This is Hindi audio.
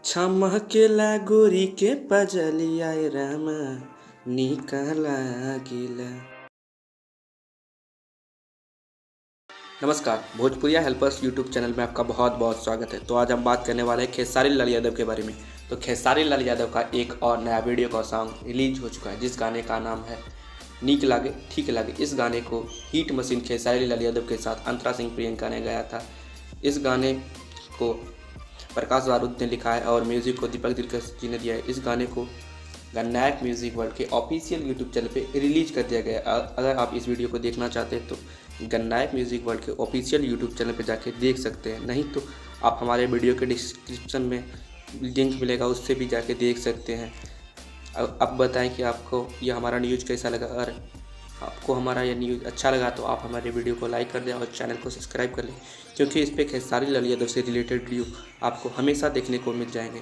छमकेला गोरी के पजलिया रामा निका लागिला। नमस्कार, भोजपुरिया हेल्पर्स यूट्यूब चैनल में आपका बहुत बहुत स्वागत है। तो आज हम बात करने वाले हैं खेसारी लाल यादव के बारे में। तो खेसारी लाल यादव का एक और नया वीडियो का सॉन्ग रिलीज हो चुका है, जिस गाने का नाम है नीक लागे ठीक लागे। इस गाने को हिट मशीन खेसारी लाल यादव के साथ अंतरा सिंह प्रियंका ने गाया था। इस गाने को प्रकाश बारूद ने लिखा है और म्यूज़िक को दीपक दिलकश जी ने दिया है। इस गाने को गन्नायक म्यूज़िक वर्ल्ड के ऑफिशियल यूट्यूब चैनल पे रिलीज कर दिया गया है। अगर आप इस वीडियो को देखना चाहते हैं तो गन्नायक म्यूज़िक वर्ल्ड के ऑफिशियल यूट्यूब चैनल पे जाके देख सकते हैं, नहीं तो आप हमारे वीडियो के डिस्क्रिप्शन में लिंक मिलेगा, उससे भी जाके देख सकते हैं। अब बताएं कि आपको यह हमारा न्यूज़ कैसा लगा। अगर आपको हमारा यह न्यूज़ अच्छा लगा तो आप हमारे वीडियो को लाइक कर दें और चैनल को सब्सक्राइब कर लें, क्योंकि इस पर खेसारी लाल यादव से रिलेटेड वीडियो आपको हमेशा देखने को मिल जाएंगे।